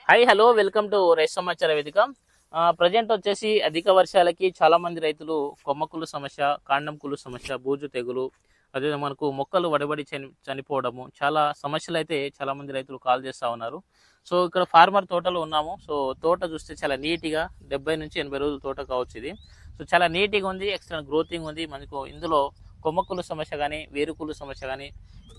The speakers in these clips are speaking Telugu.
హాయ్ హలో వెల్కమ్ టు రైతు సమాచార వేదిక. ప్రజెంట్ వచ్చేసి అధిక వర్షాలకి చాలా మంది రైతులు కొమ్మకుళ్ళు సమస్య, కాండం కుళ్ళు సమస్య, బూజు తెగులు, అదే మనకు మొక్కలు వడబడి చనిపోవడము, చాలా సమస్యలు అయితే చాలా మంది రైతులు కాల్ చేస్తూ ఉన్నారు. సో ఇక్కడ ఫార్మర్ తోటలో ఉన్నాము. సో తోట చూస్తే చాలా నీట్గా 70 నుంచి 80 రోజుల తోట కావచ్చు ఇది. సో చాలా నీట్గా ఉంది, ఎక్స్టర్నల్ గ్రోతింగ్ ఉంది. మనకు ఇందులో కొమ్మకుళ్ళు సమస్య కానీ, వేరుకుళ్ళు సమస్య కానీ,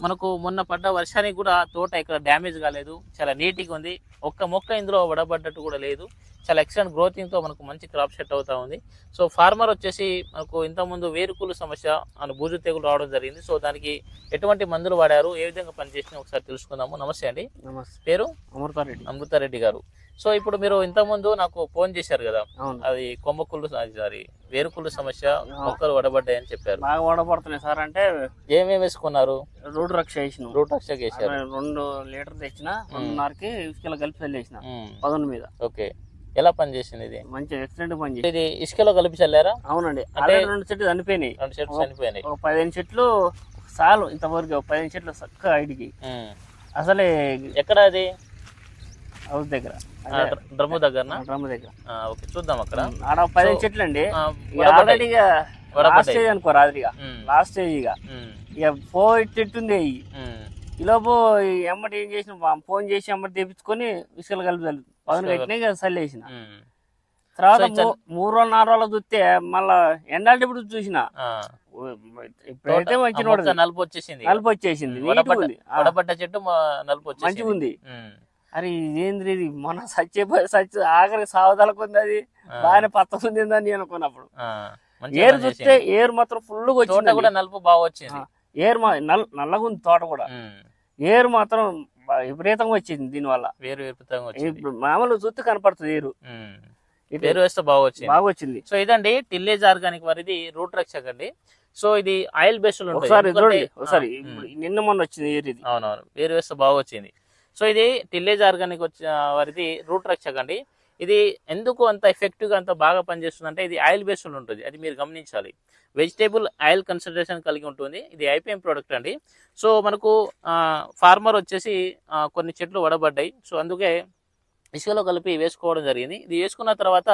మనకు మొన్న పడ్డ వర్షానికి కూడా తోట ఇక్కడ డ్యామేజ్ కాలేదు, చాలా నీట్గా ఉంది. ఒక్క మొక్క ఇందులో వడబడ్డట్టు కూడా లేదు. చాలా ఎక్సలెంట్ గ్రోతింగ్తో మనకు మంచి క్రాప్ సెట్ అవుతా ఉంది. సో ఫార్మర్ వచ్చేసి మనకు ఇంతకుముందు వేరుకుళ్ళు సమస్య అని బూజు తెగులు రావడం జరిగింది. సో దానికి ఎటువంటి మందులు వాడారు, ఏ విధంగా పనిచేసినా ఒకసారి తెలుసుకుందాము. నమస్తే అండి. నమస్తే. పేరు అమృతారెడ్డి గారు. సో ఇప్పుడు మీరు ఇంతకుముందు నాకు ఫోన్ చేశారు కదా, అది కొమ్మకుళ్ళు సారీ వేరుకుళ్ళు సమస్య, మొక్కలు వడబడ్డాయి అని చెప్పారు. బాగా వడబడుతున్నాయి సార్. అంటే ఏమేమి వేసుకున్నారు? రూట్ రక్ష వేసిన, 2 లీటర్ తెచ్చిన, 2.5కి ఇసుకలో కలిపి చల్లేసిన పదును మీద. ఓకే, ఎలా పనిచేసింది ఇది? మంచి ఎక్సలెంట్ పనిచేసింది. ఇది ఇసుకలో కలిపి చల్లారా? అవునండి. అంటే 2 చెట్లు చనిపోయినాయి. 2 చెట్లు చనిపోయినాయి. ఒక 15 చెట్లు చాలు ఇంతవరకు. 15 చెట్లు చక్కగా ఐడికి. అసలే ఎక్కడ అది? హౌస్ దగ్గర, డ్రమ్ము దగ్గర. ఓకే, చూద్దాం అక్కడ. ఆడ 15 చెట్లు అండి. ఆల్రెడీగా లాస్ట్ స్టేజ్ అనుకో, రాత్రిగా లాస్ట్ స్టేజ్. ఇక చెట్టుంది. ఈలోపు ఎమ్మటి ఏం చేసిన, ఫోన్ చేసి ఎమ్మటి తెప్పించుకొని ఇసుకలు కలిపి పదును కట్టినా ఇక చల్లేసిన. తర్వాత 3 రోజులు 4 రోజులు చూస్తే మళ్ళా ఎండాలి ఇప్పుడు చూసిన, ఇప్పుడైతే మంచి నలుపు వచ్చేసింది. వడబడ్డ చెట్టు నలుపు మంచిగా ఉంది. అరే ఇదేంద్రి, ఇది మన సచ్చి ఆఖరికి సావదలకుంది. అది బాగానే పచ్చగుంది అని నేను అనుకున్నప్పుడు ఏరు చూస్తే ఏరు మాత్రం ఫుల్ గా వచ్చింది. నలుపు బాగా వచ్చింది. ఏరు నల్లగా ఉంది తోట కూడా. ఏరు మాత్రం విపరీతంగా వచ్చింది. దీనివల్ల ఇప్పుడు మామూలు చూస్తే కనపడుతుంది ఏరు. పేరు వేస్తే బాగా వచ్చింది. సో ఇదండి టిల్లేజ్ ఆర్గానిక్ వారిది రూట్ రక్షక్ అండి. సో ఇది ఆయిల్ బేస్డ్ ఒకసారి నిన్న మొన్న వచ్చింది ఏరు ఇది. అవునవును, పేరు వేస్తే బాగా వచ్చింది. సో ఇది టిల్లేజ్ ఆర్గానిక్ వారిది రూట్ రక్షక్ అండి. ఇది ఎందుకు అంత ఎఫెక్టివ్ గా అంత బాగా పనిచేస్తుంది అంటే, ఇది ఆయిల్ బేస్డ్ ఉంటుంది. అది మీరు గమనించాలి. వెజిటేబుల్ ఆయిల్ కన్సన్ట్రేషన్ కలిగి ఉంటుంది. ఇది ఐపీఎం ప్రోడక్ట్ అండి. సో మనకు ఫార్మర్ వచ్చేసి కొన్ని చెట్లు వడబడ్డాయి. సో అందుకే ఇసుకలో కలిపి వేసుకోవడం జరిగింది. ఇది వేసుకున్న తర్వాత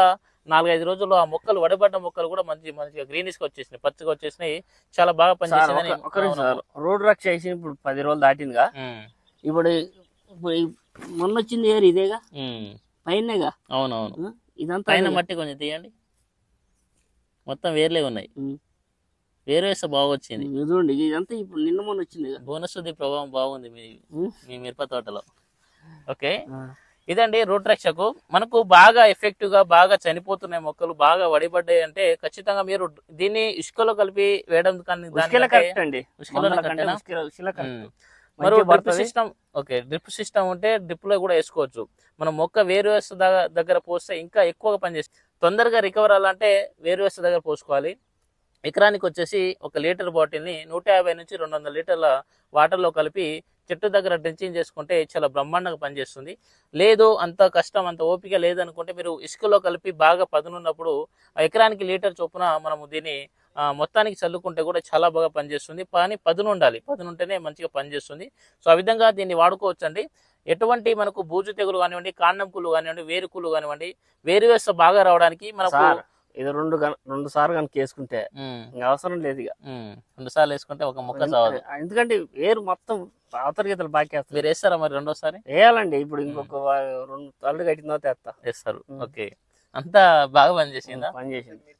4-5 రోజుల్లో ఆ మొక్కలు, వడబడ్డ మొక్కలు కూడా మంచిగా గ్రీనిష్ గా వచ్చేసినాయి, పచ్చగా వచ్చేసినాయి. చాలా బాగా పనిచేసింది. రోడ్ రక్ష చేసి ఇప్పుడు 10 రోజులు దాటిందిగా. ఇప్పుడు మొన్న వచ్చింది ఏరు ఇదేగా, పైనగా. అవునవును, ఇదంతా పైన మట్టి కొంచెం తీయండి. మొత్తం వేర్లే ఉన్నాయి. వేరు వేస్తే బాగా వచ్చింది. చూడండి, ఇదంతా ఇప్పుడు నిన్న మొన్న వచ్చింది. బోనసుది ప్రభావం బాగుంది మీ మిరప తోటలో. ఓకే, ఇదండి రూట్ రక్షకు. మనకు బాగా ఎఫెక్టివ్ గా బాగా చనిపోతున్నాయి మొక్కలు, బాగా వడిపడ్డాయి అంటే ఖచ్చితంగా మీరు దీన్ని ఇసుకలో కలిపి వేయడం మరి drip system. Okay, drip system ఉంటే డ్రిప్ లో కూడా వేసుకోవచ్చు. మనం మొక్క వేరు వ్యవస్థ దగ్గర పోస్తే ఇంకా ఎక్కువగా పనిచేస్తుంది. తొందరగా రికవర్ అవ్వాలంటే వేరు వ్యవస్థ దగ్గర పోసుకోవాలి. ఎకరానికి వచ్చేసి 1 లీటర్ బాటిల్ని 150 నుంచి 200 లీటర్ల వాటర్లో కలిపి చెట్టు దగ్గర డ్రెంచింగ్ చేసుకుంటే చాలా బ్రహ్మాండంగా పనిచేస్తుంది. లేదు అంత కష్టం, అంత ఓపిక లేదనుకుంటే మీరు ఇసుకలో కలిపి బాగా పదునున్నప్పుడు ఎకరానికి లీటర్ చొప్పున మనము దీన్ని మొత్తానికి చల్లుకుంటే కూడా చాలా బాగా పనిచేస్తుంది. కానీ పదును ఉండాలి, పదును ఉంటేనే మంచిగా పనిచేస్తుంది. సో ఆ విధంగా దీన్ని వాడుకోవచ్చండి. ఎటువంటి మనకు బూజు తెగులు కానివ్వండి, కాండం కుళ్ళు కానివ్వండి, వేరుకుళ్ళు కానివ్వండి, వేరు వ్యవస్థ బాగా రావడానికి మనకు ఇది 2 సార్లు కనుక వేసుకుంటే అవసరం లేదు. ఇక 2 సార్లు వేసుకుంటే ఒక మొక్క చావదు. ఎందుకంటే ఏరు మొత్తం అవతల గీతలు బాగా వేస్తారు. మీరు వేస్తారా మరి రెండోసారి? వేయాలండి. ఇప్పుడు ఇంకొక 2 తల్లు కట్టిన తర్వాత వేస్తారు. ఓకే, అంతా బాగా పనిచేసిందా? పనిచేసింది.